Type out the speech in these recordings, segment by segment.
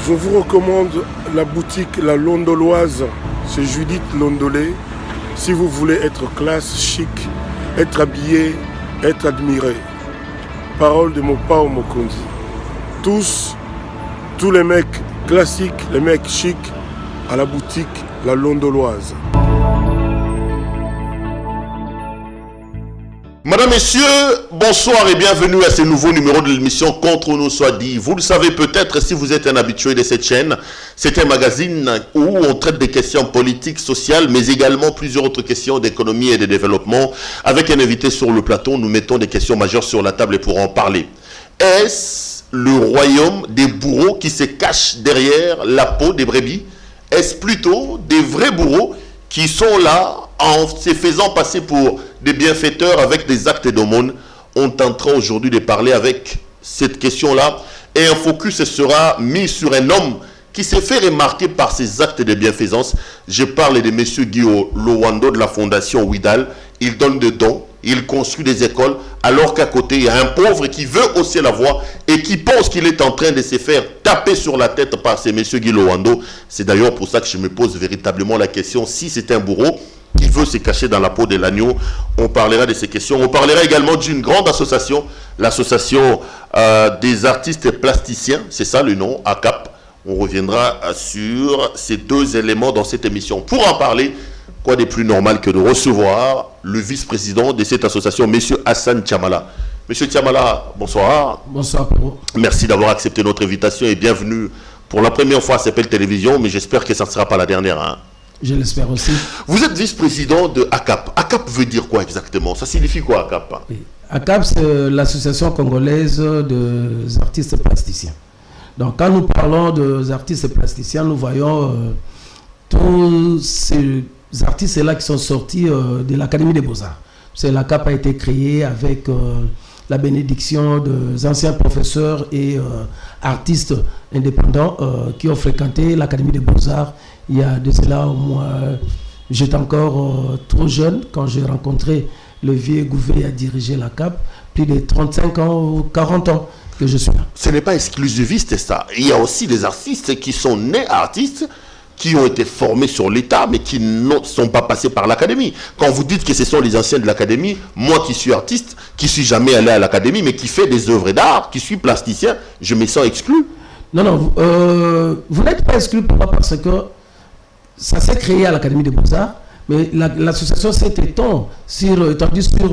Je vous recommande la boutique La Londoloise, c'est Judith Londolé. Si vous voulez être classe, chic, être habillé, être admiré. Parole de Mopao Mokondi. Tous les mecs classiques, les mecs chics, à la boutique La Londoloise. Madame, Messieurs, bonsoir et bienvenue à ce nouveau numéro de l'émission Contre nous soit dit. Vous le savez peut-être si vous êtes un habitué de cette chaîne, c'est un magazine où on traite des questions politiques, sociales, mais également plusieurs autres questions d'économie et de développement. Avec un invité sur le plateau, nous mettons des questions majeures sur la table et pour en parler. Est-ce le royaume des bourreaux qui se cachent derrière la peau des brebis? Est-ce plutôt des vrais bourreaux qui sont là en se faisant passer pour des bienfaiteurs avec des actes d'aumône? On tentera aujourd'hui de parler avec cette question-là et un focus sera mis sur un homme qui s'est fait remarquer par ses actes de bienfaisance. Je parle de M. Guillaume Lowando de la Fondation Ouidal. Il donne des dons, il construit des écoles, alors qu'à côté, il y a un pauvre qui veut hausser la voix et qui pense qu'il est en train de se faire taper sur la tête par ces M. Guillaume Lowando. C'est d'ailleurs pour ça que je me pose véritablement la question, si c'est un bourreau qui veut se cacher dans la peau de l'agneau. On parlera de ces questions. On parlera également d'une grande association, l'association des artistes plasticiens, c'est ça le nom, ACAP. On reviendra sur ces deux éléments dans cette émission. Pour en parler, quoi de plus normal que de recevoir le vice-président de cette association, M. Hassan Tiamala. Monsieur Tiamala, bonsoir. Bonsoir, Pedro. Merci d'avoir accepté notre invitation et bienvenue pour la première fois à CPL Télévision, mais j'espère que ça ne sera pas la dernière. Hein. Je l'espère aussi. Vous êtes vice-président de ACAP. ACAP veut dire quoi exactement? Ça signifie quoi, ACAP? Oui. ACAP, c'est l'association congolaise des artistes plasticiens. Donc, quand nous parlons des artistes plasticiens, nous voyons tous ces artistes-là qui sont sortis de l'Académie des Beaux-Arts. L'ACAP a été créée avec la bénédiction des anciens professeurs et artistes indépendants qui ont fréquenté l'Académie des Beaux-Arts. Il y a de cela au moins, j'étais encore trop jeune quand j'ai rencontré le vieux Gouvet à diriger l'ACAP, plus de 35 ans ou 40 ans que je suis là. Ce n'est pas exclusiviste ça. Il y a aussi des artistes qui sont nés artistes, qui ont été formés sur l'État, mais qui ne sont pas passés par l'Académie. Quand vous dites que ce sont les anciens de l'Académie, moi qui suis artiste, qui ne suis jamais allé à l'Académie, mais qui fait des œuvres d'art, qui suis plasticien, je me sens exclu. Non, vous n'êtes pas exclu pour moi parce que ça s'est créé à l'Académie des Beaux-Arts, mais l'association s'est étendue sur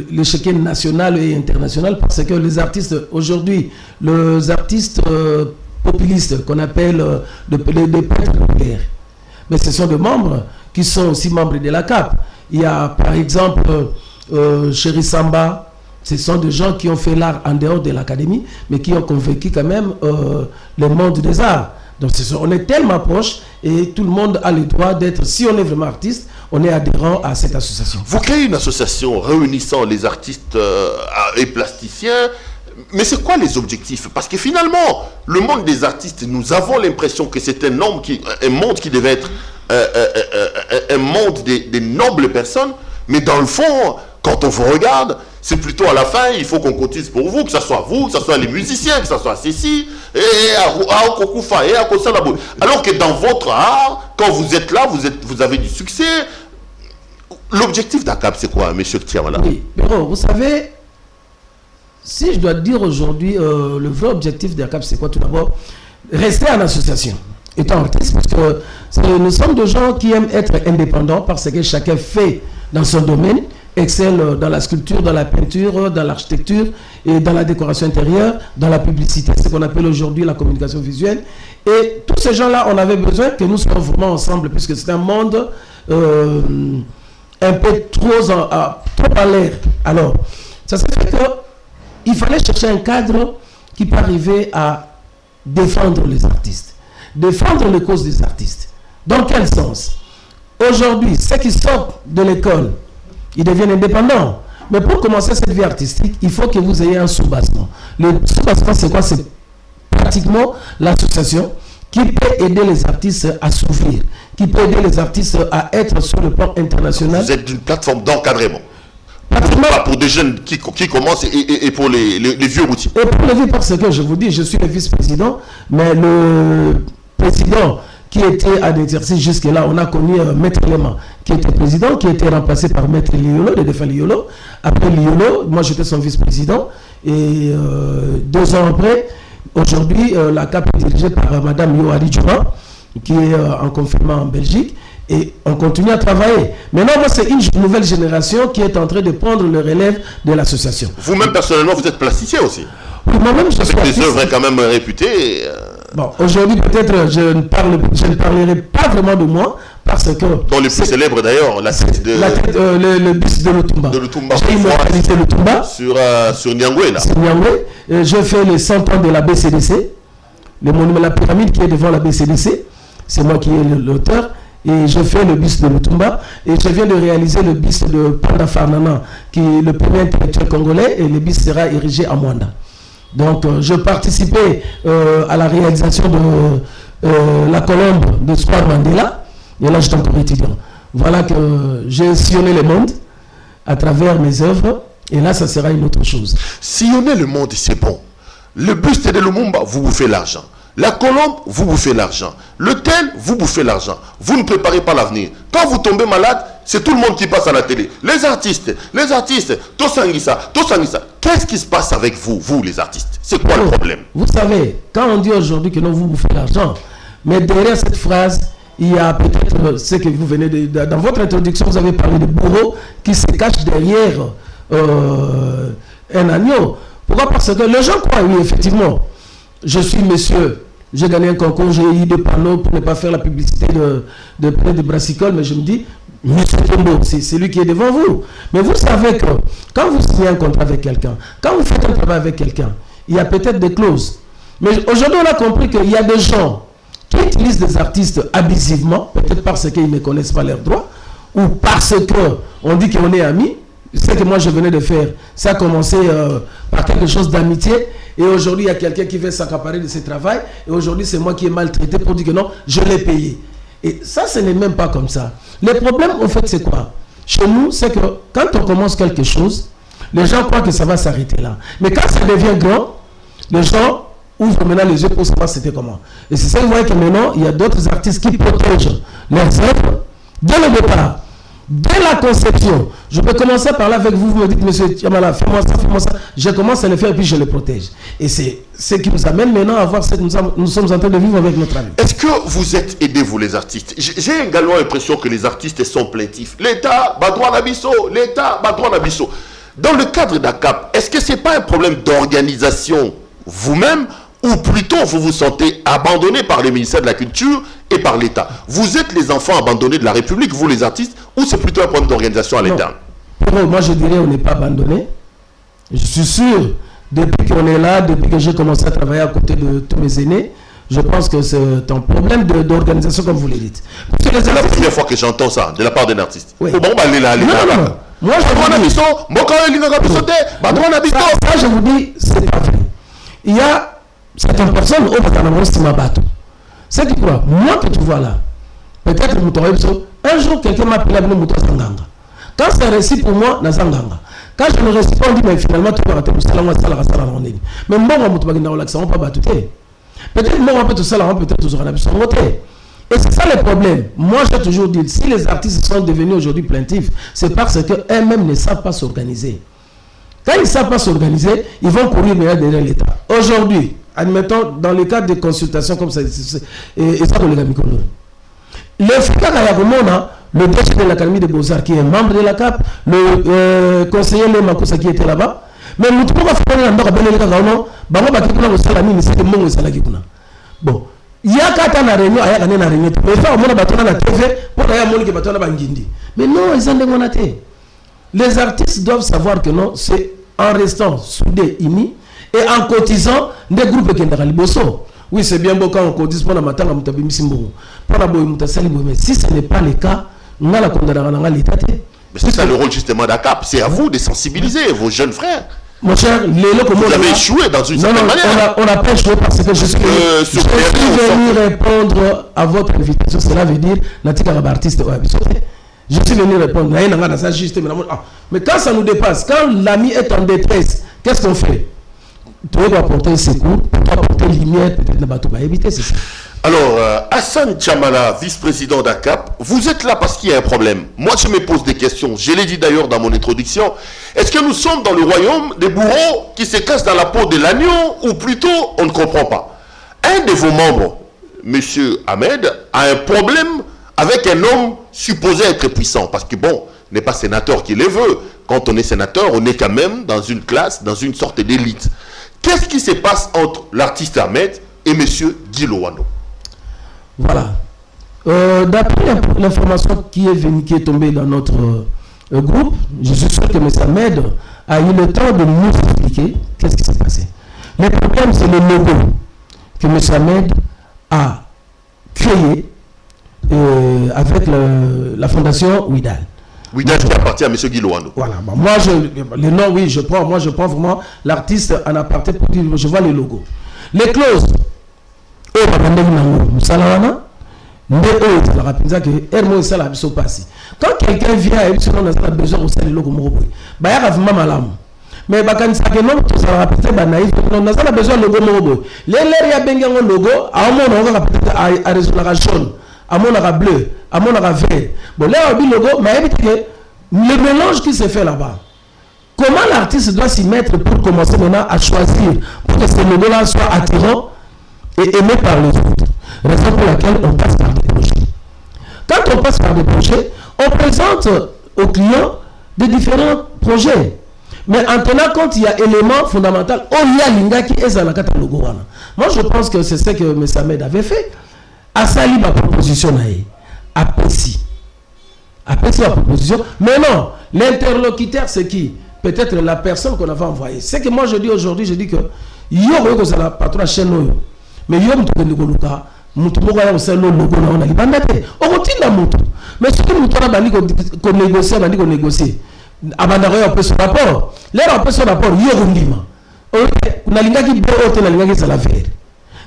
l'échiquier national et international parce que les artistes, aujourd'hui, les artistes populistes qu'on appelle des peintres populaires, mais ce sont des membres qui sont aussi membres de l'ACAP. Il y a par exemple Chéri Samba, ce sont des gens qui ont fait l'art en dehors de l'Académie, mais qui ont convaincu quand même le monde des arts. Donc on est tellement proches et tout le monde a le droit d'être, si on est vraiment artiste, on est adhérent à cette association. Vous créez une association réunissant les artistes et plasticiens, mais c'est quoi les objectifs? Parce que finalement, le monde des artistes, nous avons l'impression que c'est un monde qui devait être un monde des nobles personnes, mais dans le fond, quand on vous regarde, c'est plutôt à la fin, il faut qu'on cotise pour vous, que ce soit vous, que ce soit les musiciens, que ce soit ceci, alors que dans votre art, quand vous êtes là, vous avez du succès. L'objectif d'ACAP, c'est quoi, M. Tiamala? Oui, Pedro, vous savez, si je dois dire aujourd'hui, le vrai objectif d'ACAP, c'est quoi? Tout d'abord, rester en association, étant artiste, parce que nous sommes des gens qui aiment être indépendants, parce que chacun fait dans son domaine, excelle dans la sculpture, dans la peinture, dans l'architecture et dans la décoration intérieure, dans la publicité, ce qu'on appelle aujourd'hui la communication visuelle. Et tous ces gens-là, on avait besoin que nous soyons vraiment ensemble, puisque c'est un monde un peu trop en l'air. Alors, ça s'est fait qu'il fallait chercher un cadre qui peut arriver à défendre les artistes, défendre les causes des artistes. Dans quel sens? Aujourd'hui, ceux qui sortent de l'école, ils deviennent indépendants. Mais pour commencer cette vie artistique, il faut que vous ayez un sous-bassement. Le sous-bassement, c'est quoi? C'est pratiquement l'association qui peut aider les artistes à s'ouvrir, qui peut aider les artistes à être sur le plan international. Vous êtes une plateforme d'encadrement. Pas pour des jeunes qui commencent et pour les vieux routiers. Et pour les vieux, parce que je vous dis, je suis le vice-président, mais le président qui était en exercice jusque-là, on a connu Maître Lema, qui était président, qui était remplacé par Maître Liolo, le défunt Liolo. Après Liolo, moi j'étais son vice-président. Et 2 ans après, aujourd'hui, la CAP est dirigée par Madame Yohari Djouma, qui est en confinement en Belgique. Et on continue à travailler. Maintenant, moi, c'est une nouvelle génération qui est en train de prendre le relève de l'association. Vous-même, personnellement, vous êtes plasticien aussi. Oui, moi-même, je suis avec des œuvres quand même réputées. Bon, aujourd'hui, peut-être, je ne parlerai pas vraiment de moi, parce que... Dont le plus célèbre, d'ailleurs, la tête de... le bus de Lutumba. J'ai immortalisé Lutumba. Sur Nyangwe, là. Sur Nyangwe. Je fais les 100 ans de la BCDC. Le monument, la pyramide qui est devant la BCDC. C'est moi qui ai l'auteur. Et je fais le buste de Lutumba et je viens de réaliser le buste de Panda Farnana, qui est le premier intellectuel congolais, et le buste sera érigé à Mwanda. Donc je participais à la réalisation de la colombe de Square Mandela, et là j'étais encore étudiant. Voilà que j'ai sillonné le monde à travers mes œuvres, et là ça sera une autre chose. Sillonner le monde, c'est bon. Le buste de Lumumba, vous bouffez l'argent. La colombe, vous bouffez l'argent. Le tel, vous bouffez l'argent. Vous ne préparez pas l'avenir. Quand vous tombez malade, c'est tout le monde qui passe à la télé. Les artistes, Tosangisa. Qu'est-ce qui se passe avec vous les artistes? C'est quoi le problème? Vous savez, quand on dit aujourd'hui que non, vous bouffez l'argent, mais derrière cette phrase, il y a peut-être ce que vous venez de... Dans votre introduction, vous avez parlé de bourreaux qui se cachent derrière un agneau. Pourquoi? Parce que les gens croient, oui, effectivement, je suis monsieur, j'ai gagné un concours, j'ai eu des panneaux pour ne pas faire la publicité de brassicole, mais je me dis, monsieur Tombo, c'est lui qui est devant vous. Mais vous savez que quand vous signez un contrat avec quelqu'un, quand vous faites un travail avec quelqu'un, il y a peut-être des clauses. Mais aujourd'hui, on a compris qu'il y a des gens qui utilisent des artistes abusivement, peut-être parce qu'ils ne connaissent pas leurs droits, ou parce qu'on dit qu'on est amis. Ce que moi je venais de faire, ça a commencé par quelque chose d'amitié, et aujourd'hui il y a quelqu'un qui veut s'accaparer de ce travail, et aujourd'hui c'est moi qui ai maltraité pour dire que non, je l'ai payé. Et ça, ce n'est même pas comme ça. Le problème, en fait, c'est quoi? Chez nous, c'est que quand on commence quelque chose, les gens croient que ça va s'arrêter là. Mais quand ça devient grand, les gens ouvrent maintenant les yeux pour savoir c'était comment. Et c'est ça que vous voyez que maintenant, il y a d'autres artistes qui protègent leurs œuvres dès le départ. Dès la conception, je peux commencer par là avec vous, vous me dites, monsieur Tiamala, fais-moi ça, je commence à le faire et puis je le protège. Et c'est ce qui nous amène maintenant à voir ce que nous sommes en train de vivre avec notre ami. Est-ce que vous êtes aidés, vous les artistes? J'ai également l'impression que les artistes sont plaintifs. L'État, droit d'abisso, l'État, droit d'abisso. Dans le cadre d'ACAP, est-ce que ce n'est pas un problème d'organisation vous-même, ou plutôt vous vous sentez abandonné par le ministère de la Culture et par l'État? Vous êtes les enfants abandonnés de la République, vous les artistes, ou c'est plutôt un problème d'organisation à l'État? Moi je dirais on n'est pas abandonné. Je suis sûr, depuis qu'on est là, depuis que j'ai commencé à travailler à côté de tous mes aînés, je pense que c'est un problème d'organisation comme vous le dites. C'est la première fois que j'entends ça de la part d'un artiste. Oui. Moi je vous dis, c'est pas vrai. Il y a certaines personnes au Batanamostimabato. C'est qui quoi? Moi que tu vois là, peut-être un jour quelqu'un m'a appelé à Mouto Sanganga. Quand c'est réussi pour moi, na Sanganga. Quand je ne réussis pas, on dit mais finalement tu vas rater le salam wa. Mais moi on ne pas battu. Peut-être moi on peut tout ça là, peut-être toujours en absence. Et c'est ça le problème. Moi j'ai toujours dit, si les artistes sont devenus aujourd'hui plaintifs, c'est parce qu'eux-mêmes ne savent pas s'organiser. Quand ils ne savent pas s'organiser, ils vont courir derrière l'État. Aujourd'hui, admettons, dans le cadre de consultations comme ça, et ça pour les gars, le Fika Kayagomona, le DG de l'Académie des Beaux-Arts qui est membre de la CAP, le conseiller Lemakousa qui était là-bas, mais nous ne pouvons pas faire un endroit à Belé-Kagaono, Bango Bakikuna, le Salami, c'est que Mongo Salakikuna. Bon, il y a qu'à la réunion, il y a qu'à la réunion, mais il faut avoir la TV pour aller à Moni qui batona Bangindi. Mais non, ils ont démonaté. Les artistes doivent savoir que non, c'est en restant soudés, unis, et en cotisant des groupes qui sont Bosso. Oui, c'est bien beau quand on cotise pour la matin, mais si ce n'est pas le cas, on a la condamnation à l'État. Mais c'est ça le rôle justement d'ACAP, c'est à vous de sensibiliser vos jeunes frères. Mon cher, vous avez échoué dans une certaine manière. On n'a pas échoué parce que je suis venu répondre à votre invitation. Cela veut dire, artiste, Je suis venu répondre. Mais quand ça nous dépasse, quand l'ami est en détresse, qu'est-ce qu'on fait? Tu dois apporter secours, tu dois apporter lumière, peut-être va éviter, c'est ça. Alors, Hassan Chamala, vice-président d'ACAP, vous êtes là parce qu'il y a un problème. Moi, je me pose des questions. Je l'ai dit d'ailleurs dans mon introduction. Est-ce que nous sommes dans le royaume des bourreaux qui se cachent dans la peau de l'agneau, ou plutôt, on ne comprend pas? Un de vos membres, M. Ahmed, a un problème avec un homme supposé être puissant. Parce que bon, n'est pas sénateur qui les veut. Quand on est sénateur, on est quand même dans une classe, dans une sorte d'élite. Qu'est-ce qui se passe entre l'artiste Ahmed et M. Guy Lowando? Voilà. D'après l'information qui est tombée dans notre groupe, je suis sûr que M. Ahmed a eu le temps de nous expliquer qu'est-ce qui s'est passé. Le problème, c'est le logo que M. Ahmed a créé avec la fondation Ouidal. Ouidal qui appartient à M. Guy Lowando. Voilà. Bon, moi, le nom, oui, je prends vraiment l'artiste en aparté pour dire, je vois le logo. Les clauses. Quand quelqu'un vient et on a besoin de le logo, mais quand ça que non, tout ça rapide, naïf, on a besoin de logo. Les y a bien un logo, à mon on va peut-être à résultat jaune, à mon bleu, à mon vert. Bon, là on dit logo, mais le mélange qui se fait là-bas. Comment l'artiste doit s'y mettre pour commencer maintenant à choisir pour que ce logo-là soit attirant et aimé par les autres? Raison pour laquelle on passe par des projets. Quand on passe par des projets, on présente aux clients des différents projets. Mais en tenant compte, il y a un élément fondamental. Moi, je pense que c'est ce que M. Ahmed avait fait. À Sali, ma proposition, apprécie la proposition. Mais non, l'interlocuteur, c'est qui? Peut-être la personne qu'on avait envoyée. C'est que moi, je dis aujourd'hui, je dis que il y a la patronne chaîne. Mais il y a un peu de Goluka. Mutu moko ya uselo logo na ona libanda te okotinda mutu mais ce que mutu na bandi ko négocier abanda ko ya peso rapport lero peso rapport yo ndima na lingaki bo te na lingaki sala faire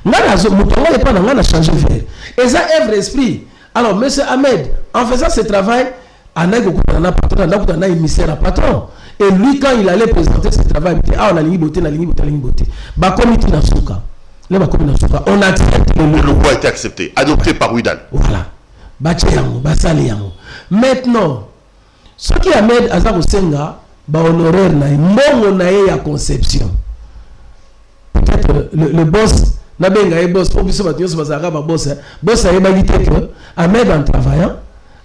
ngana zo mutu ngana pas ngana changer faire et ça œuvre esprit. Alors monsieur Ahmed, en faisant ce travail anaiko kuna patron na kuna émissaire à patron, et lui quand il allait présenter ce travail il dit ah on a lingi beauté ba comité na suka. On a le logo a été accepté, adopté par Ouidal. Voilà. Maintenant, ce qui amène à Zarosenga, honoraire na conception. Peut-être le boss, boss, boss a dit que Ahmed en travaillant,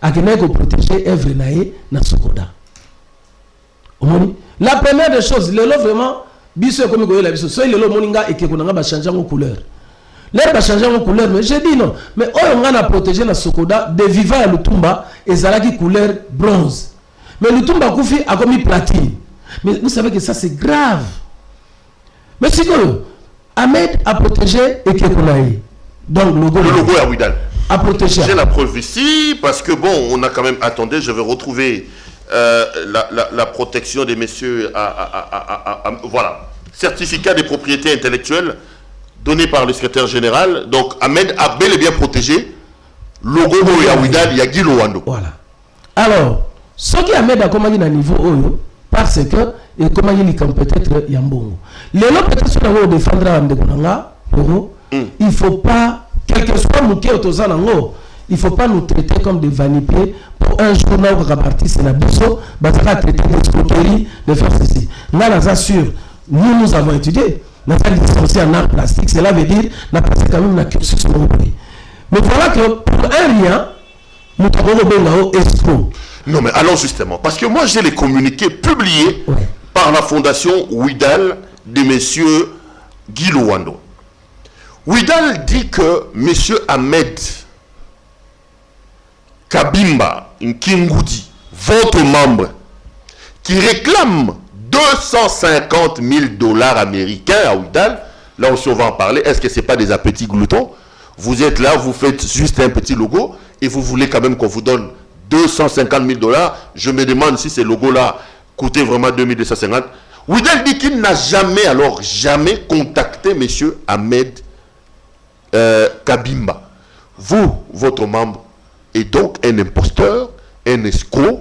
a protéger Evre Naé na Sokoda. La première des choses, le lot vraiment. Biso comme goye la biso so il le moninga et que konanga ba changer en couleur l'air ba changer en couleur mais j'ai dit non mais on a protéger la Sokoda de vivant à Lutumba et zalaki couleur bronze mais Lutumba Koufi a commis platine mais vous savez que ça c'est grave mais c'est que Ahmed a protégé et que konaï donc le logo à Ouidal a protégé. J'ai la preuve ici parce que bon on a quand même attendu je vais retrouver la protection des messieurs voilà, certificat des propriétés intellectuelles donné par le secrétaire général. Donc Ahmed a bel et bien protégé logo et Ouidal, il y a Guy Lowando. Voilà. Alors, ce qui Ahmed a commandé à niveau Oyo, parce que il commandé peut-être Yambongo. Les lots peut-être sur la défendra Andekonanga, il ne faut pas, quel que soit Mouké Otozanango, il ne faut pas nous traiter comme des vanipiers pour un journal qui parti c'est la biso, bah ça va traiter d'escroquerie, de faire ceci. Là, là, sûr, nous avons étudié, nous avons licencié en art plastique, cela veut dire qu'on a passé quand même la cursus au pays. Mais voilà que pour un rien, nous avons escroc. Non, mais allons justement, parce que moi j'ai les communiqués publiés par la fondation Ouidal de M. Guy Lowando. Ouidal dit que M. Ahmed Kabimba Nkingoudi, votre membre, qui réclame 250 000 $ américains à Ouidal, là aussi on va en parler, est-ce que ce n'est pas des appétits gloutons? Vous êtes là, vous faites juste un petit logo et vous voulez quand même qu'on vous donne 250 000 $. Je me demande si ces logos-là coûtaient vraiment 2250. Ouidal dit qu'il n'a jamais contacté M. Ahmed Kabimba. Vous, votre membre, est donc un imposteur, un escroc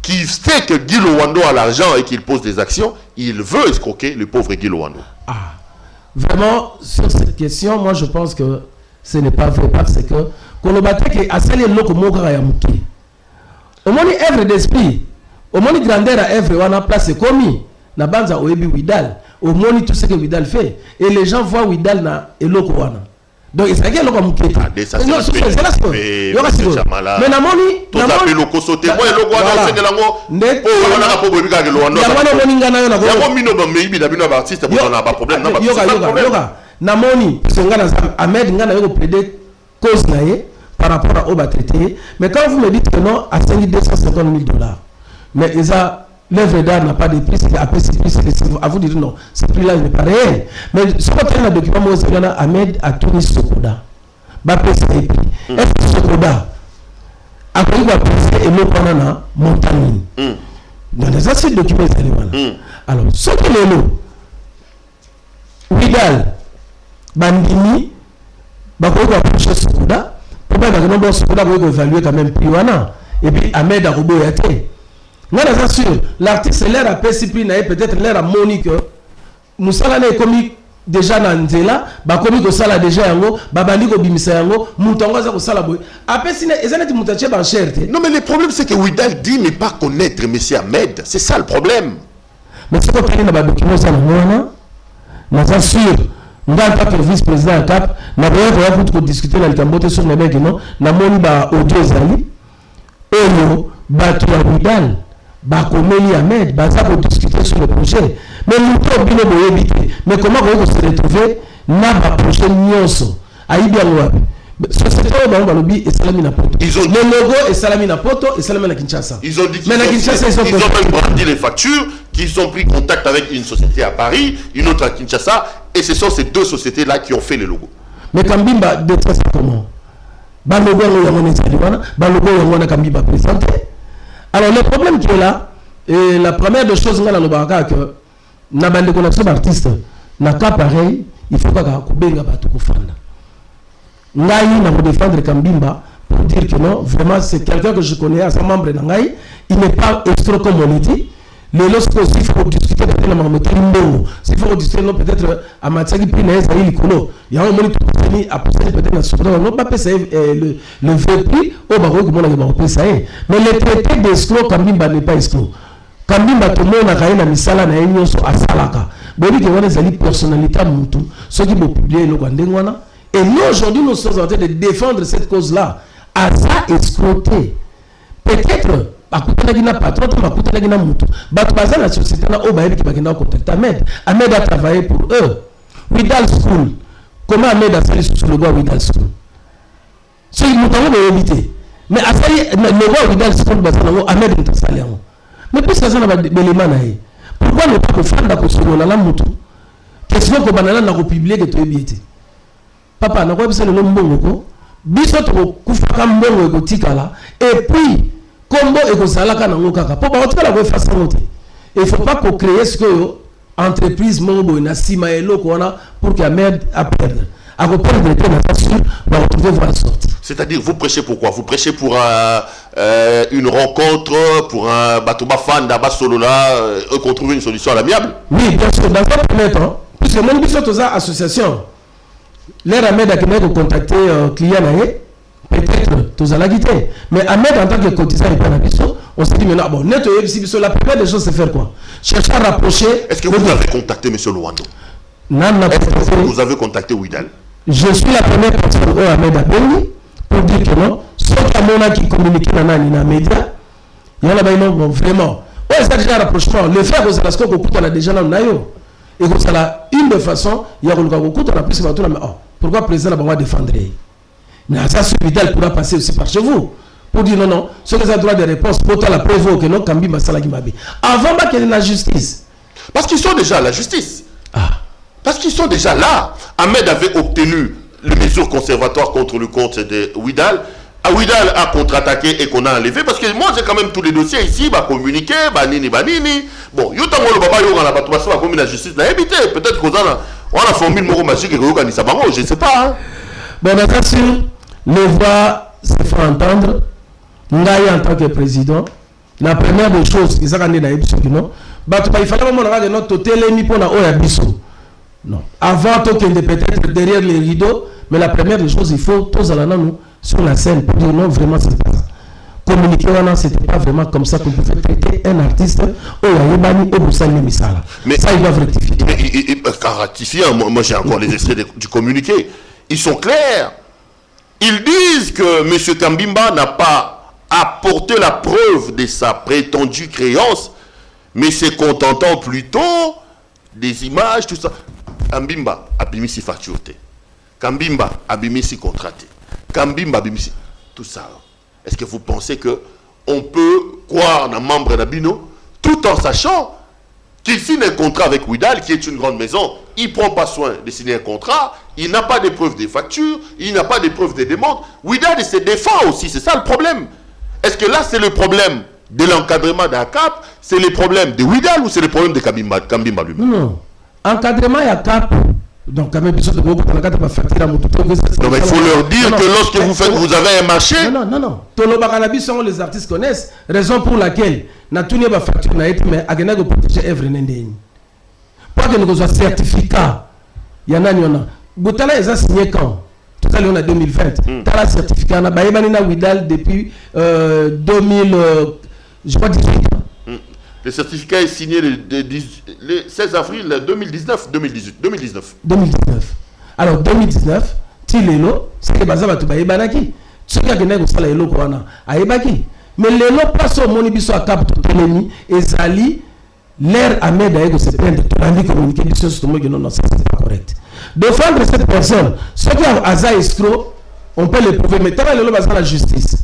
qui sait que Guy Lowando a l'argent et qu'il pose des actions, il veut escroquer le pauvre Guy Lowando. Ah, vraiment, sur cette question, moi je pense que ce n'est pas vrai parce que quand on battait que Asali Loko Moka Yamuki, au moins œuvre d'esprit, au moins grandeur à œuvre, on a place commis, na banza Oebi Widal, au moins tout ce que Widal fait, et les gens voient Widal na Eloko Wana. Donc il s'agit de l'eau comme qui mais ça c'est la mais namoni tout à fait loko sauté moi loko wana c'est de lango oh wana ko bobi ka lo wana ya moni ngana na ya mo mino ba mebi da bino ba artiste pour on a pas problème na ba yoga namoni songana Ahmed ngana yoko plaider cause naie par rapport à Oba traité mais quand vous me dites que non à 250 000 $, mais ça l'œuvre d'art n'a pas de prix, c'est à vous dire non, ce prix-là n'est pas réel. Mais ce qu'on a un document, moi, c'est Ahmed a tourné Sokoda. Bapé, c'est les prix. Est-ce que Sokoda a connu la presse et l'eau qu'on a na montagne? Dans les anciens documents, c'est les malins. Alors, ce que les lots, Widal, Bandini, Bako va approcher Sokoda, pour pas que Sokoda va évaluer quand même prix. Et puis Ahmed a robot été. Moi, je suis sûr, l'artiste, l'air à Pessipline, peut-être l'air à Monique. Moussala n'est commis déjà dans Nzela, commis que ça déjà yango, babandi ko bimisa yango, moutonga za ko sala boy. Après si ezaneti moutache ban cherté. Non mais le problème c'est que Widal dit ne pas connaître monsieur Ahmed, c'est ça le problème. Mais c'est quoi qu'il y a dans document ça non, je suis sûr. Dans le cas que vice-président Cap, n'a pas pour discuter dans le Cambote sur les mecs non, n'a moni ba audio zali. Elo ba tu Widal. Bakomeli Ahmed, baza pour discuter sur le projet. Mais nous sommes bien éviter. Mais comment on se retrouver na ba projet nyonso. Aïbi Anwabi. Société Balobi et Salami na Poto. Le logo est Salami na Poto et Salami na Kinshasa. Ils ont dit qu'ils ont même brandi les factures, qu'ils ont pris contact avec une société à Paris, une autre à Kinshasa, et ce sont ces deux sociétés-là qui ont fait le logo. Mais Kambimba détruit ça comment? Balogo Yamone Saliwana, Balogo Yamona Kambimba présenté. Alors le problème qui est là, et la première des choses que que na bande connexion d'artistes n'a pas pareil, il faut pas que benga batu kufanda. Ngai na défendre Kambimba pour dire que non, vraiment c'est quelqu'un que je connais à son membre Ngai, il n'est pas escroc comme on dit. Les lorsque il faut discuter peut-être na mamoto mbongo, s'il faut discuter non peut-être à Matsaki Pinaise à Ilikolo, il y a un moment qui a posé peut-être na souverain, non pas passer le vrai prix au Baroque comme on a ça. Mais le traité d'escroc Kambimba n'est pas escroc. Kambimba tout le monde a gagné la misala na union sur Asalaka. Boni que on a une personnalité mutu, ceux qui vont publier le Gwandengwana. Et nous aujourd'hui nous sommes en train de défendre cette cause-là. À ça escroquer. Peut-être Akoutanagina patron, Akoutanagina mutu. Batbaza la société là au Baïbi qui va gagner contact Ahmed. Ahmed a travaillé pour eux. Widal School. Comment Ahmed a fait sur le logo Widal School? C'est une mouton de éviter. Mais à ça, le logo Widal School, Ahmed est installé. Mais puisque ça n'a pas d'éléments, pourquoi ne pas faire la construction dans la moto? Question que banana n'a pas publié que tu es bien. Papa, n'a pas besoin de l'homme bisoto kufaka mbongo ekotikala et puis kombo ekozalaka nango kaka po ba otikala ko fasa ngote. Il faut pas ko créer ce que entreprise mongo na sima eloko wana pour que Ahmed a perdre. À reprendre le thème va retrouver voir sortir. C'est-à-dire, vous prêchez pour quoi? Vous prêchez pour une rencontre, pour un Batoba fan d'Abba Solola, qu'on trouve une solution à l'amiable? Oui, bien sûr. Dans un premier temps, puisque mon but c'est association, l'air Ahmed a contacté client, peut-être tous à la guitare. Mais Ahmed, en tant que cotisant et panabiso, on s'est dit, mais non, bon, la plupart des choses, c'est faire quoi? Chercher à rapprocher. Est-ce que vous avez contacté M. Lowando? Non, vous avez contacté Widal? Je suis la première personne où Ahmed a béni pour dire que non, ceux qui communiquent dans les médias, il y en a vraiment. Oui, c'est déjà un rapprochement. Le fait que c'est ce qu'on a déjà dans le et que c'est une des façons, il y a plus de pourquoi le président va défendre? Mais ça, ce Widal pourra passer aussi par chez vous. Pour dire non, non, ceux qui ont droit de réponse, pour la preuve que non, Kambi Masala Gimabi. Avant qu'il y ait la justice. Parce qu'ils sont déjà à la justice. Parce qu'ils sont déjà là. Ahmed avait obtenu les mesures conservatoires contre le compte de Widal. Widal a contre-attaqué et qu'on a enlevé. Parce que moi, j'ai quand même tous les dossiers ici, communiqué, banini. Bon, yotango le baba yoga la batouassa, comme la justice l'a évité. Peut-être qu'on a formé le mot magique et qu'on a ça je ne sais pas. Hein. Bon, bien sûr, les voix se font entendre. Ngaï en tant que président, la première des choses, ils ont gagné dans non. Il fallait que notre télémi pour la Oyabiso. Non. Avant tout qu'il peut-être derrière les rideaux, mais la première des choses, il faut tous aller nous sur la scène pour dire non, vraiment c'est pas ça. Communiquer c'était pas vraiment comme ça qu'on pouvait traiter un artiste mais ça ils doivent rectifier. Car rectifier, moi j'ai encore les extraits du communiqué. Ils sont clairs. Ils disent que M. Kambimba n'a pas apporté la preuve de sa prétendue créance, mais se contentant plutôt des images, tout ça. Kambimba abimisi facturé. Kambimba abimisi contraté. Kambimba abimisi tout ça. Est-ce que vous pensez qu'on peut croire un membre d'Abino tout en sachant qu'il signe un contrat avec Ouidal, qui est une grande maison, il ne prend pas soin de signer un contrat, il n'a pas de preuves des factures, il n'a pas de preuves des demandes. Ouidal se défend aussi, c'est ça le problème. Est-ce que là c'est le problème de l'encadrement d'ACAP, c'est le problème de Ouidal ou c'est le problème de Kambimba lui-même? Non, encadrement d'ACAP. Donc, quand même, il faut leur dire que lorsque vous avez un marché. Non. Les artistes connaissent. Raison pour laquelle, na tout n'est pas facture, mais à que protéger œuvre n'endéni. Pas que nous avons certificat. Il y en a. Boutala est signé quand? Tout à l'heure, on a 2020. T'as la certificat. On a Baïbanina Ouidal depuis 2000, je crois 18 ans. Le certificat est signé le 16 avril 2019. Alors 2019, Tilelo, c'est que Baza Batuba Ebanaki. Ce qui a gagné au salaire Lokoana, à Ebaki. Mais les lots passent au Monibiso à Cap Toleni et Zali, l'air à Médaïgo se plaindre. Tandis que communication sur le mot, non, ça c'est pas correct. Défendre cette personne, ce qui a Aza escroc, on peut le prouver, mais t'as le lot à la justice.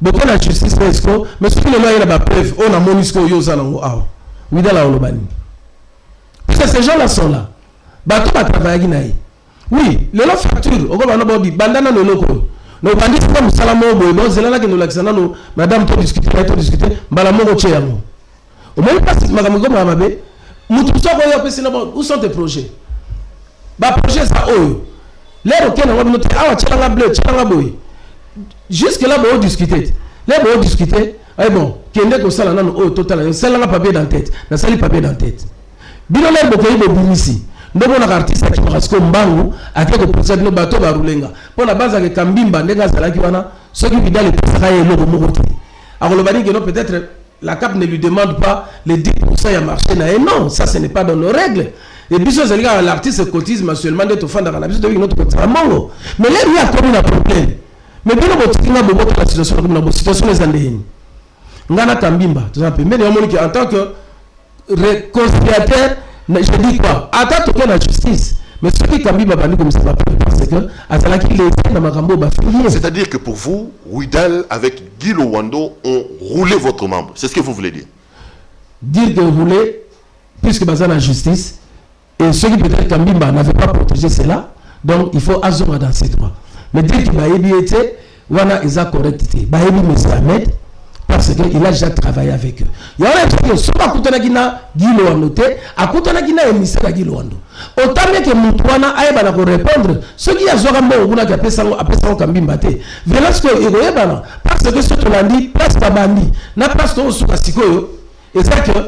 Beaucoup la justice est escroc, mais ce qui est là, il y a la preuve, on a monisco yosa nango awa. Ouida la olobani. Parce que ces gens-là sont là. Bato va travailler naï. Oui, le lot facture, on va nous dire, bandana no loko. No bandi c'est comme salamo boy, bon zelana que nous l'accent no, madame to discuter, balamo ko cheyango. Au moins pas si madame go mamabe, mutu so ko yo pesi na bon, où sont tes projets? Ba projet ça oyo. L'air auquel on va nous dire, ah chelanga bleu, chelanga boy. Jusque là, on discuter. Là, on discuter. Ah bon, qui est que ça, là, on total, ça là, papier dans tête, na sali papier dans tête. Bino là, beaucoup de bimisi. Nous on a artiste qui parce que mbangu, à quelque procès de nos bateaux barulenga. Pour la base avec Kambimba, nega zala qui wana, ceux qui vident les pescaries et l'eau mokote. Alors le bani que non peut-être la CAP ne lui demande pas les 10% à marché na. Et non, ça ce n'est pas dans nos règles. Et puis ça, l'artiste cotise mensuellement d'être fan de la vie de notre contrat. Mais là, il y a comme un problème. Mais bien la situation comme la situation les andéens. Ngana Kambimba, tout ça mais en tant que réconciliateur, je dis quoi? Attends que la justice. Mais ce qui Kambimba va nous comme ça parce que c'est-à-dire que pour vous, Ouidal avec Guy Lowando ont roulé votre membre. C'est ce que vous voulez dire? Dire que rouler, puisque basé la justice, et ceux qui peut-être Kambimba n'avaient pas protégé cela, donc il faut azoma dans ces droits. Mais dire que Baïbi était, voilà, ils ont correcté. Baïbi M. Ahmed, parce qu'il a déjà travaillé avec eux. Il y a un truc que, si on a Guy Lowando, à Koutanagina émissaire à Guy Lowando. Autant que Moutouana aille répondre, ceux qui ont appelé ça Kambimba, Velasco et Royebana, parce que ce que l'on dit, place Babandi, n'a pas ce qu'on a Sikoyo, et c'est que,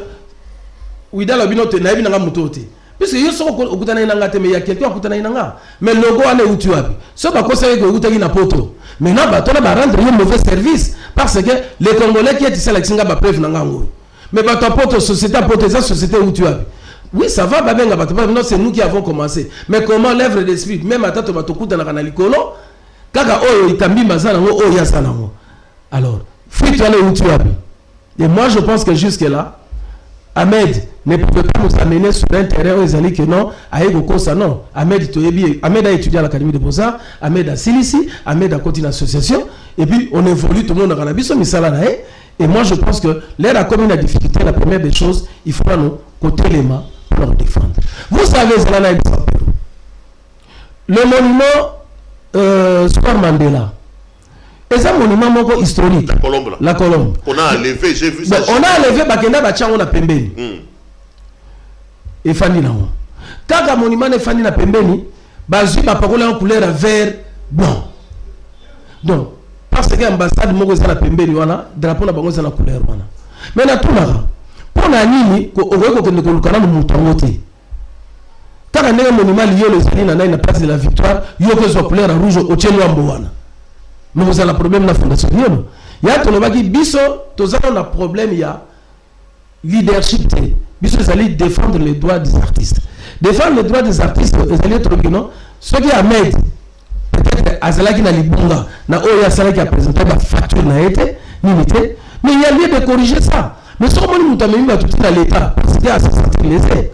Ouida Lobinote, n'a pas Moutote. Puisque il y a quelqu'un qui a mais le logo est où tu as. Ce n'est pas que tu as un poteau. Maintenant, tu vas rendre un mauvais service parce que les Congolais qui sont ici, ils peuvent n'angango. Mais ton poteau, société, société où tu as. Oui, ça va, non, c'est nous qui avons commencé. Mais comment l'œuvre d'esprit, même à tu vas te couper dans la calicolo, kaka oyo itambi mazanango oyo yasanango. Alors, fuis toi où tu as. Et moi, je pense que jusque là, Ahmed ne pouvait pas nous amener sur un terrain où ils allaient que non, non. Ahmed a étudié à l'Académie de Beaux-Arts, Ahmed a Silici, Ahmed a continué l'association, et puis on évolue tout le monde dans la vie, et moi je pense que l'air a comme une difficulté, la première des choses, il faudra nous côté les mains pour leur défendre. Vous savez, le monument Square Mandela, et ça, monument historique. La Colombe. Là. La Colombe. On a enlevé, j'ai vu ça. On a enlevé Bakenda Bachang, on a Pembeni. Et Fanny Nango. Quand le monument est Fanny na Pembeni, Bazu, ma parole en couleur vert blanc. Donc, parce que l'ambassade moko za na pembeni wana drapeau na bango za na couleur wana mais na tunaka pona nini ko oko kende ko lukana mu mutango te kaka ndenge monument liyo ezali na na place de la victoire yo ko zo couleur rouge au tielo ambo wana mais vous avez le problème na fondation yono ya to lobaki biso tozana na problème ya leadership te biso ezali défendre les droits des artistes défendre les droits des artistes ezali to non ce qui Ahmed peut-être azalaki na libunga na oya salaki a présenter ba facture na été limité mais il y a lieu de corriger ça mais ce qu'on nous tamemi ba tout dans l'état parce que à se sentir lésé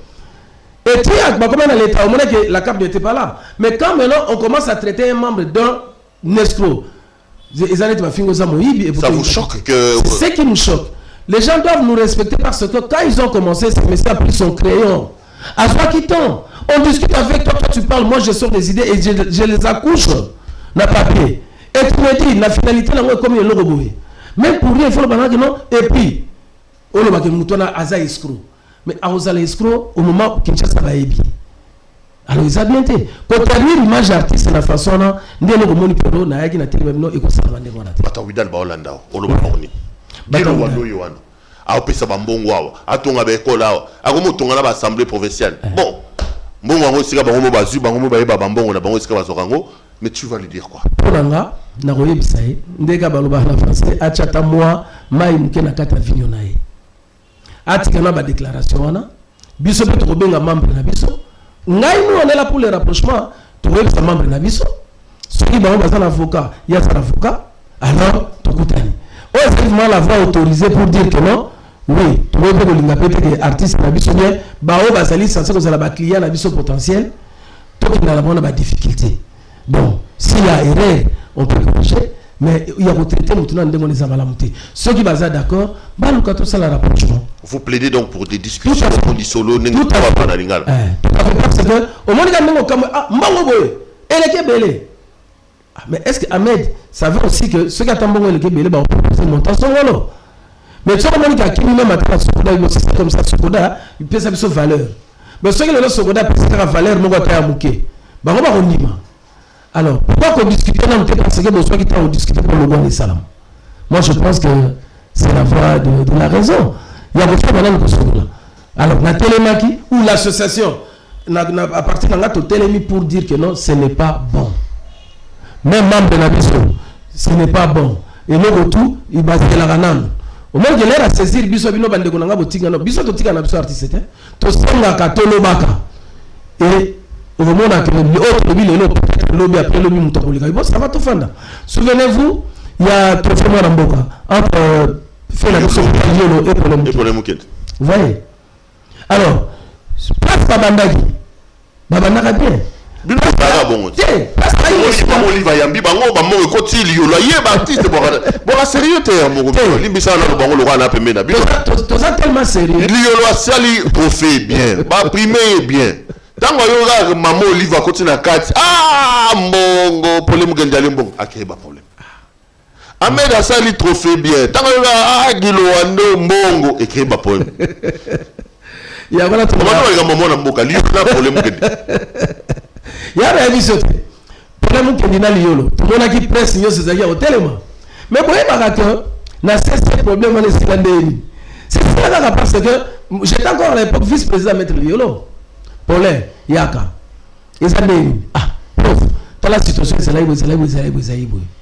et puis à comment dans l'état au moment que la CAP n'était pas là mais quand maintenant on commence à traiter un membre d'un escroc ça vous choque que c'est ce qui nous choque. Les gens doivent nous respecter parce que quand ils ont commencé ces messieurs a pris son crayon à soi qui tombe on discute avec toi, toi tu parles, moi je sors des idées et je les accouche na papier et tu me dis la finalité là comme il est même pour rien il faut le banane non et puis on le bâtit moutona aza escroc mais à osa l'escroc au moment où Kinshasa va ébi alors ils admettent quand tu as vu l'image artiste de la façon là ndé le moni pelo na yaki na télé non et ko ça va ndé na bata widal ba Hollanda olo ba oni bino wando yowana a pesa bambongo wawa atonga be kola akomo tonga na ba assemblée provinciale bon mbongo ngo sika bango bazu bango ba yeba bambongo na bango sika bazokango mais tu vas lui dire quoi polanga na koyebisa ye ndeka baloba na français achata moi mai muke na kata vinyo na ye atika na ba déclaration wana biso pe to benga membre na biso ngai nous on est là pour le rapprochement tu veux sa membre na biso ceux qui ba un avocat il y a un avocat alors to kutani effectivement la voix autorisée pour dire que non oui tu veux que l'inga peut-être que artiste na biso bien ba o ba sali sans que ça ba client na biso potentiel to qui na la bonne ba difficulté bon s'il y a erreur on peut corriger mais il y a retraité maintenant ndemo les amalamuté ceux qui basent d'accord ba luka to ça la rapprochement. Vous plaidez donc pour des discussions pour du solo tout à fait parce que au moins quand comme ah mbango boye eleke belé mais est-ce que Ahmed savait aussi que ceux qui attendent bon eleke belé ba proposer montation wolo mais tu vois comment il a qui même à Sokoda c'est comme ça Sokoda il peut sa valeur mais ceux qui le Sokoda peut sa valeur mo ko ta muke ba ko ba ondima alors pourquoi qu'on discute non parce que bon soit qui t'a discuté pour le bon des salam moi je pense que c'est la voie de la raison. Il y a beaucoup de choses. Alors, la télémaki ou l'association, à partir de là, télémi pour dire que non, ce n'est pas bon. Même membre de la mission, ce n'est pas bon. Et le retour, il va se la ranam. Au moins, il a à saisir, biso bino bande konanga botinga no, biso to tika na biso artiste, to songa ka to lobaka. Et au moment où le autre lobby le lobby après lobby mutakolika. Bon, ça va tout fanda. Souvenez-vous, il y a trophée moi Ramboka entre fait la question et problème. Vous voyez. Alors, place Babandagi. Babandaka bien. Bien pas bon. Place pas Oliva Yambi bango ba mo ko ti liyo la ye ba artiste bon sérieux te mo limbisa na bango lo kana pemena. To ça tellement sérieux. Liyo lo sali trophée bien. Ba primé bien. Tango yo ga mama Oliva ko ti na kati. Ah mbongo problème gendali mbongo akeba problème. Ahmed a sali trophée bien. Tant que Agilo Ando Mbongo écrit ma poème. Il y a voilà tout le monde. Il y a un émission. Problème qui est dans l'Iolo. Tout le monde qui presse c'est ça au téléma. Mais pour les barateurs, n'a cessé problème dans les Sénégalais. C'est ça parce que j'étais encore à l'époque vice-président maître l'Iolo. Paulin Yaka. Ils ont ah prof. La situation c'est là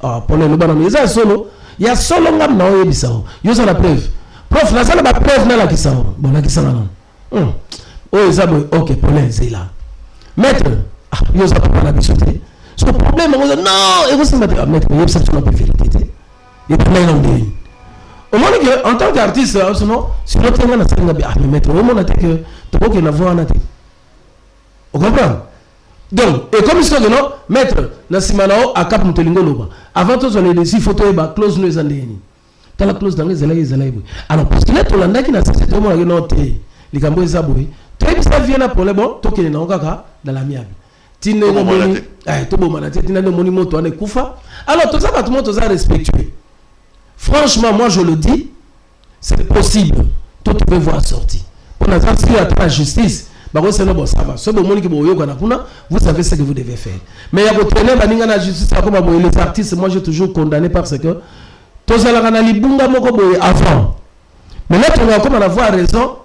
ah pour le banam il y a solo ngam na oye bisao yo ça la preuve prof la sala ba preuve na la kisao bon la kisao non oh ça OK pour les là maître ah yo ça pas la bisoté ce problème on non et vous ça maître il y a ça sur la vérité et puis là on dit au moins que en tant qu'artiste sinon tu na ça ngabi ah maître au moins que tu peux que na voix na on comprend. Donc, et comme il dit non, maître, Nassimanao a cap Moutelingo Loba. Avant tout, on a des photos et bah close nous andéni. T'as la close dans les élèves. Alors, parce que là, tout le monde qui n'a pas cette moment noté, les Gambo et Zaboué, très bien, ça vient pour les bons, tout qui est dans la miable. Tine no moni, tout bon manaté, tine no moni moto ane koufa. Alors, tout ça, tout le monde a respectué. Franchement, moi, je le dis, c'est possible. Tout peut voir sortir. Pour l'instant, si il y a la justice, Bah, c'est bon, ça va. Ce bon monde qui vous savez ce que vous devez faire. Mais il y a votre traîner, la justice, comme les artistes, moi j'ai toujours condamné parce que tous les avant. Mais là, tu vas comme avoir raison,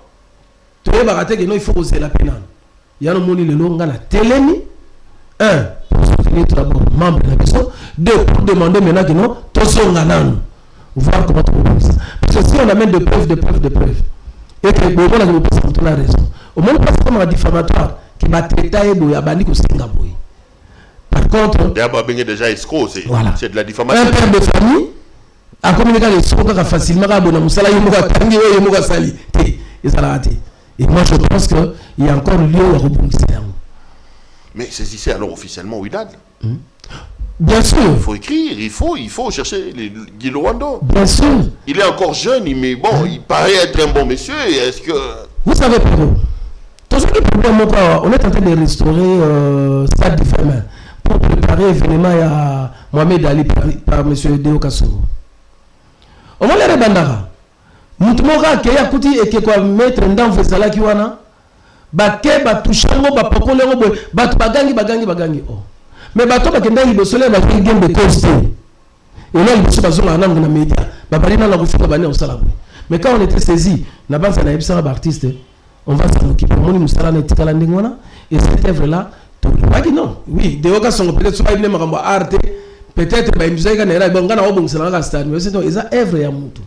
tu vas rater que non, il faut oser la peine. Il y a un monde qui est la télé. Un, pour soutenir d'abord membre de la question. Deux, pour demander maintenant que non, tous sont gagnants. Voir comment tu peux ça. Parce que si on amène de preuves, et que le monde a la raison. Au moins, pas comme un diffamatoire qui va traiter et abandonner au Singapour. Par contre, déjà escroc, voilà. C'est de la diffamation. Un père de famille a communiqué les escrocs facilement à Bonamoussala, il m'a sali. Et moi, je pense qu'il y a encore lieu à rebondir. Mais saisissez alors officiellement Ouidad. Bien sûr. Il faut écrire, il faut chercher Guy Lowando. Bien sûr. Il est encore jeune, mais bon, il paraît être un bon monsieur. Est-ce que... Vous savez, Pedro, on est en train de restaurer Stade du Fermin pour préparer l'événement à Mohamed Ali par M. Deo Kassou. On va les bandara. Moutoumora qui a coûté et qui va mettre dans Vesala qui wana. Bake, batouchango, bapokolengo, bagangi. Mais bato bakenda libosole ba game de coaster. Et là il se passe dans la média. Babalina la refusé bané au salabou. Mais quand on était saisi, na base na ebisa ba artiste, on va s'en occuper. Moni musala na tikala ndingwana et cette œuvre là, pas que non. Oui, des occasions sont peut-être soit ibne makambo arte, peut-être ba musique na era bangana obong sala ga stade, mais c'est non, eza œuvre ya mutu.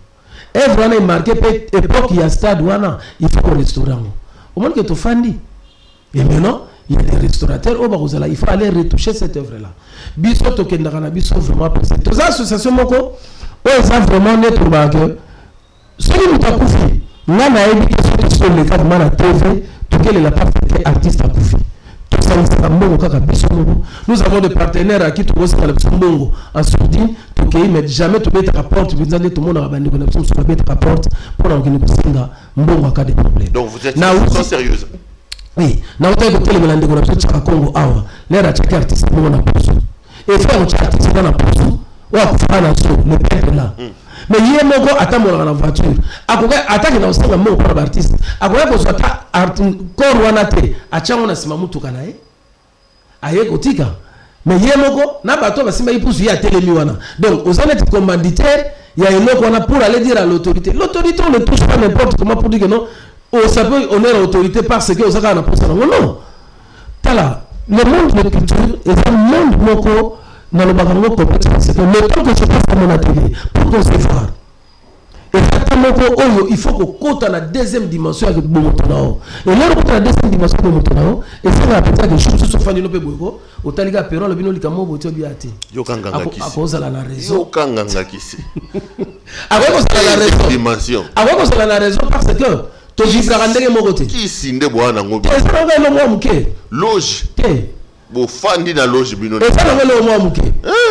Œuvre na marqué époque ya stade wana, il faut qu'on restaure. Au moins que tu fandi. Et maintenant il y a des restaurateurs au Barozala, il faut aller retoucher cette œuvre-là. Biso Tokendana, Biso vraiment pour cette association Moko, ils ont vraiment net au bague. Ce qui nous a confié, nous avons dit sur le cadre de la TV, tout quel est la part artiste à confier. Tout ça, nous avons des partenaires à qui tu vois dans le Bongo en sourdine, tout qui mais jamais tu mets ta porte, tu dis tout le monde a abandonné connexion sur la porte pour qu'on ne puisse pas Bongo cas des problèmes. Donc vous êtes sérieuse. Oui, na wote ko tele melande ko na tshaka Congo awa le ra tshaka artiste mo na poso et faire un artiste na poso wa ko fana so le père là mais yé moko atamo na voiture akoka ataki na osanga mo ko artiste akoka ko sota art corps wana te achango na sima mutu kana aye kotika mais yé moko na bato basimba ipusu ya telemi wana donc aux honnêtes commanditaires il y a une loi pour aller dire à l'autorité on ne touche pas n'importe comment pour dire que non. Oh, ça peut honorer l'autorité parce que ça a pour ça. Non. Tala, le monde de culture est un monde moko dans le barango compétence. C'est le temps que je passe à mon atelier pour concevoir. Et il faut qu'on compte à la deuxième dimension avec Bomotonao. Et là, on compte à la deuxième dimension de Bomotonao. Et ça va peut-être que je suis sur Fanny Lopé Bogo. Au Taliga Perron, le bino Likamo, Botio Biati. Yokanganga Kisi. À cause de la raison. Yokanganga Kisi. Avec cause de la raison. Dimension. Avec cause de la raison parce que. Qui sinde bwana ngobi loge bo fandi na loge bino et ça le moi muke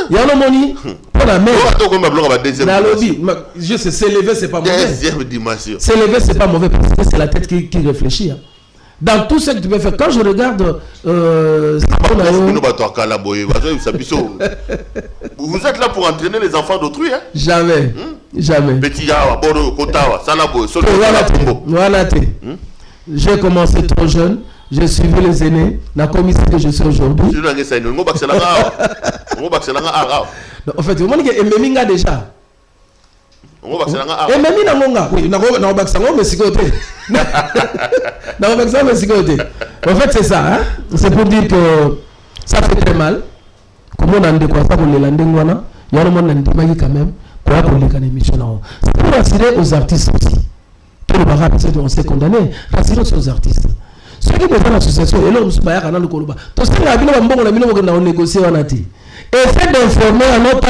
ya no moni pour la mère to ko mablo ba deuxième na lobby je sais s'élever c'est pas mauvais deuxième dimension s'élever c'est pas mauvais parce que c'est la tête qui réfléchit dans tout ce que tu peux faire quand je regarde vous êtes là pour entraîner les enfants d'autrui hein? Jamais. Petit yawa boro kotawa salabo solo j'ai commencé trop jeune, j'ai suivi les aînés, la commission que je suis aujourd'hui. En fait, vous m'avez dit Meminga déjà. Meminga monga. Oui, na obaksango mais sikoté. Na obaksango mais sikoté. En fait, c'est ça hein. C'est pour dire que ça fait très mal. Comment on a de quoi ça pour les landengwana, il y a un monde qui quand même quoi pour les émissions. C'est pour assurer aux artistes aussi. Tout le barrage on s'est condamné, rassurer aux artistes. Ceux qui sont dans l'association, et là on se bat à le Koloba. Tout ce qui est bon, on a négocié en ati. Et fait d'informer à notre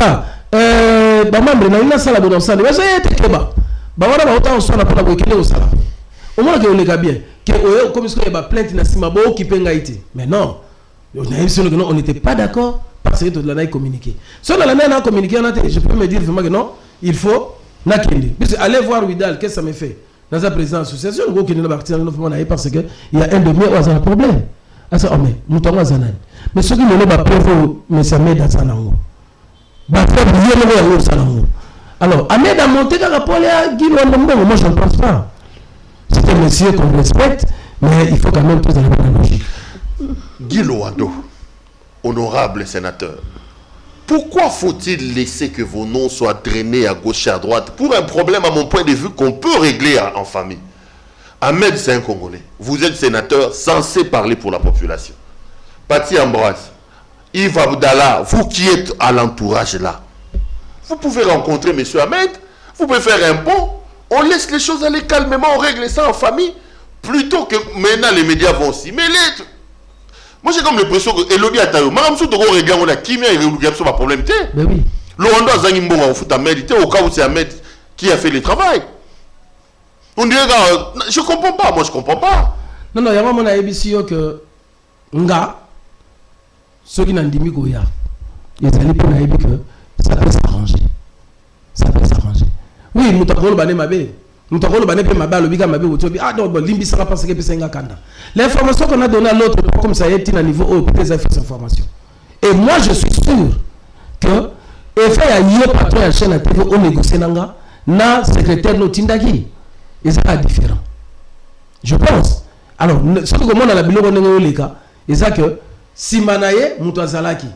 membre, il y a une salle de salle. Mais c'est Tekeba. Bawara ba on soit pour la wekele au sala. Au moins que on est bien. Que comme ce qu'il y a plainte na simabo qui penga été. Mais non. On n'était pas d'accord parce que tout le monde a communiqué. Si on a communiqué, je peux me dire vraiment que non, il faut n'attendre. Allez voir Ouidal, qu'est-ce que ça me fait? Dans sa présidence association, parce qu'il y a un de mes un problème. Mais ce qui ne l'a pas prévu, mais ça m'aide à ça. Alors, Ahmed a monté dans la police, moi je ne pense pas. C'est un monsieur qu'on respecte, Mais il faut quand même poser la bonne logique. Guy Lowando, honorable sénateur, pourquoi faut-il laisser que vos noms soient drainés à gauche et à droite pour un problème, à mon point de vue, qu'on peut régler en famille? Ahmed, c'est un Congolais. Vous êtes sénateur censé parler pour la population. Pati Ambroise, Yves Abdallah, vous qui êtes à l'entourage là, vous pouvez rencontrer M. Ahmed, vous pouvez faire un pont, on laisse les choses aller calmement, on règle ça en famille, plutôt que maintenant les médias vont s'y mêler. Moi j'ai comme l'impression que Elodie Atayo, Madame Soutoro regarde, on a qui mais il y a un problème. Mais oui. Lowando a Zangimbo au foot Ahmed, au cas où c'est Ahmed qui a fait le travail. On dirait, je comprends pas, moi je comprends pas. Non, il y a un moment à ABC que nga ceux qui n'ont dit Goya, ils allaient pour la que ça peut s'arranger. Ça peut s'arranger. Oui, nous t'avons le bané mabé. Nous t'avons le bané mabé, le biga mabé, ah non, limbi ça va passer que c'est un kanda. L'information qu'on a donnée à l'autre, comme ça, est à niveau haut, peut-être ça fait cette information. Et moi, je suis sûr que, effet à yé patron à chaîne à TV, on négocie nanga, na secrétaire no tindaki. Et ça va différent. Je pense. Alors, ce que moi, dans la bilan, on est cas, et ça que, si manaye, moutou zalaki.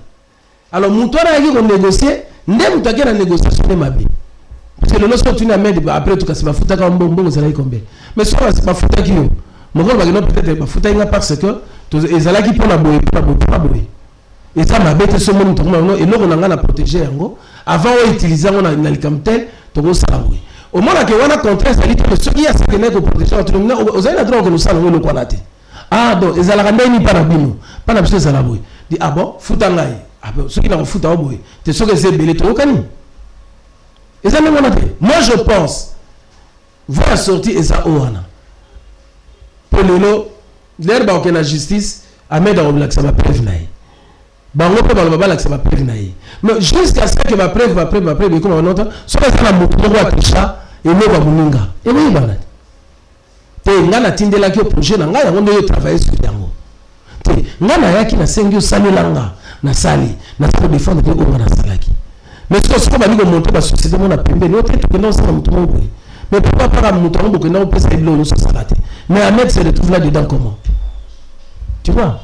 Alors, moutou on négocie, ne moutou la négociation de ma vie. Parce que le lorsque tu n'as après tout cas, c'est ma fouta comme bon, vous allez combien. Mais soit c'est ma fouta qui est. Mon rôle, peut-être, ma fouta parce que, les zalaki pour la boue, pour la boue. Et ça m'a bête ce monde, et là, on a protégé, avant d'utiliser, on a une camtel, tu vas salabouer. Au moment où on a contraint, ça dit que ceux qui ont séquené pour protéger, vous avez la drogue que nous savons le qualité. Ah, donc, ils allaient ramener par la bino, pas la petite salaboué. Dit, ah bon, foutangaï. Ah bon, ceux qui l'ont foutu à boué. Tu es sûr que c'est belé, tu es au cani. Et ça, moi, je pense, voir sortir et ça, ouana. Pour le lot, l'herbe auquel la justice, Ahmed a oublié que ça va prévenir. Bango peut balabala que ça va prévenir. Mais jusqu'à ce que ma preuve, mais comme on entend, soit ça la moto à Tisha et le Bamuninga. Et oui, banane. Te ngana tindela ki projet na ngaya on doit travailler sur yango. Te ngana yaki na sengyo salelanga na sali na pour défendre que on na salaki. Mais ce que bani ko monter la société mon a pembe no te que non ça moto mo. Mais pourquoi pas moto mo que non peut ça lo so salate. Mais Ahmed se retrouve là dedans comment? Tu vois?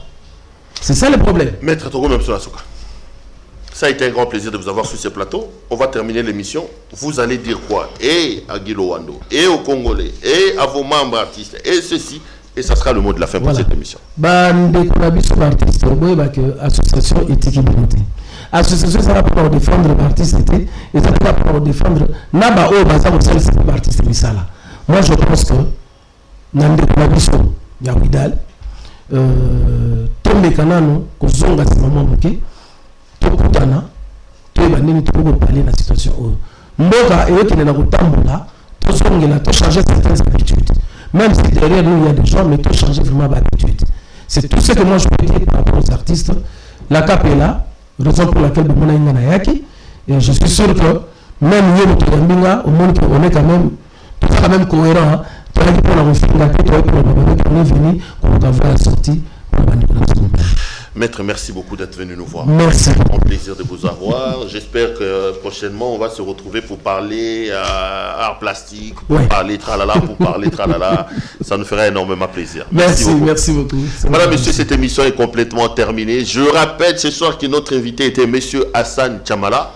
C'est ça le problème. Maître Togo même sur la souka. Ça a été un grand plaisir de vous avoir sur ce plateau. On va terminer l'émission. Vous allez dire quoi? Et à Guy Lowando, et aux Congolais, et à vos membres artistes, et ceci. Et ça sera le mot de la fin pour cette émission. Association éthique et communauté. Association, ça va pouvoir défendre l'artiste et ça va pouvoir défendre Naba O Baza au sein de l'artiste Misala. Moi, je pense que Nande Konabiso, Yawidal, Tombe Kanano, Kozonga Simamoke, Tokutana, Tobanini, Togo parler de la situation. Mboka, et qui n'est pas Tambola, Tozongela, to changer certaines habitudes. Même si derrière nous, il y a des gens, mais tout changer vraiment d'habitude. C'est tout ce que moi je peux dire par rapport aux artistes. La CAP est là, raison pour laquelle on a une Nayaki. Et je suis sûr que même nous, au monde, on est quand même cohérent. On est venu, on va voir la sortie pour la manipulation. Maître, merci beaucoup d'être venu nous voir. Merci. C'est un grand plaisir de vous avoir. J'espère que prochainement, on va se retrouver pour parler art plastique, pour parler tralala, pour parler tralala. Ça nous fera énormément plaisir. Merci beaucoup. Madame, monsieur, cette émission est complètement terminée. Je rappelle ce soir que notre invité était monsieur Hassan Chamala,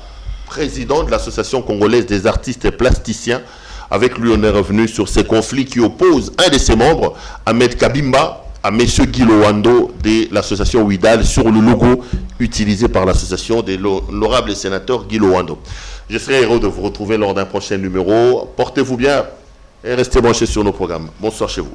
président de l'Association congolaise des artistes et plasticiens. Avec lui, on est revenu sur ces conflits qui opposent un de ses membres, Ahmed Kabimba, à M. Guy Lowando de l'association Ouidal sur le logo utilisé par l'association de l'honorable sénateur Guy Lowando. Je serai heureux de vous retrouver lors d'un prochain numéro. Portez-vous bien et restez branchés sur nos programmes. Bonsoir chez vous.